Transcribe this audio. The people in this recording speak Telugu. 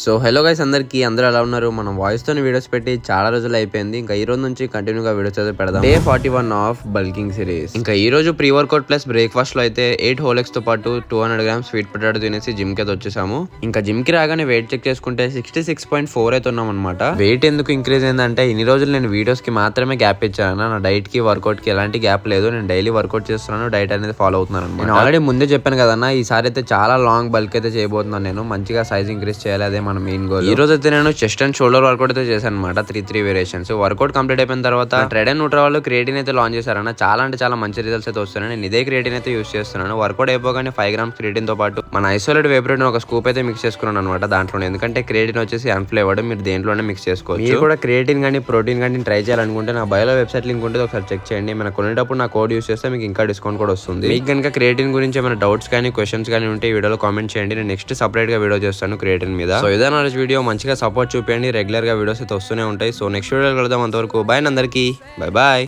సో హలో గైస్, అందరూ ఎలా ఉన్నారు? మనం వాయిస్ తోని వీడియోస్ పెట్టి చాలా రోజులు అయిపోయింది. ఇంకా ఈ రోజు నుంచి కంటిన్యూగా వీడియోస్ అయితే పెడదాం. Day 41 of bulking series. ఇంకా ఈ రోజు ప్రీ వర్కౌట్ ప్లస్ బ్రేక్ఫాస్ట్ లో అయితే 8 హోల్ ఎగ్స్ తో పాటు 200 గ్రామ్స్ స్వీట్ పొటాటో తినేసి జిమ్ కి అయితే వచ్చేసాము. ఇంకా జిమ్ కి రాగానే వెయిట్ చెక్ చేసుకుంటే 66.4 అయితే ఉన్నాం అనమాట. వెయిట్ ఎందుకు ఇంక్రీజ్ అయిందంటే ఇన్ని రోజులు నేను వీడియోస్ కి మాత్రమే గ్యాప్ ఇచ్చాను. నా డైట్ కి వర్కౌట్ కి ఎలాంటి గ్యాప్ లేదు. నేను డైలీ వర్కౌట్ చేస్తున్నాను, డైట్ అనేది ఫాలో అవుతున్నాను. నేను ఆల్రెడీ ముందే చెప్పాను కదన్నా, ఈసారి అయితే చాలా లాంగ్ బల్క్ అయితే చేయబోతున్నాను. నేను మంచిగా సైజ్ ఇంక్రీజ్ చేయాలి, అదే మన మెయిన్ గోల్. ఈ రోజు అయితే నేను చెస్ట్ అండ్ షోల్డర్ వర్కౌట్ అయితే చేశాను అనమాట. 3 వేరియేషన్స్. వర్కౌట్ కంప్లీట్ అయిపోయిన తర్వాత ట్రెడ్ అండ్ న్యూట్రా వాళ్ళు క్రియేటిన్ అయితే లాంచ్ చేశారన్న. చాలా అంటే చాలా మంచి రిజల్ట్స్ అయితే వస్తున్నాయి. నేను ఇదే క్రియేటిన్ అయితే యూస్ చేస్తున్నాను. వర్కౌట్ అయిపోగానే 5 గ్రామ్స్ క్రియేటిన్ తో పాటు మన ఐసోలేట్ వే ప్రోటీన్ ఒక స్కూప్ అయితే మిక్స్ చేసుకున్నాను అనమాట దాంట్లో. ఎందుకంటే క్రియేటిన్ వచ్చేసి అన్ఫ్లేవర్డ్, మీరు దేంట్లోనే మిక్స్ చేసుకోవచ్చు. మీరు కూడా క్రియేటిన్ కానీ ప్రోటీన్ కానీ ట్రై చేయాలనుకుంటే నా బయోలో వెబ్సైట్ లింక్ ఉంటుంది, ఒకసారి చెక్ చేయండి. మనం కొనేటప్పుడు నా కోడ్ యూస్ చేస్తే మీకు ఇంకా డిస్కౌంట్ కూడా వస్తుంది. మీకు కనుక క్రియేటిన్ గురించి ఏమైనా డౌట్స్ కానీ క్వశ్చన్స్ కానీ ఉంటే ఈ వీడియోలో కామెంట్ చేయండి. నేను నెక్స్ట్ సపరేట్ గా వీడియో చేస్తాను క్రియేటిన్ మీద. సో ఇదే నాలెడ్జ్ వీడియో. మంచిగా సపోర్ట్ చూపించండి. రెగ్యులర్ గా వీడియోస్ అయితే వస్తూనే ఉంటాయి. సో నెక్స్ట్ వీడియో కలుద్దాం. అంతవరకు బాయ్ అందరికీ. బాయ్.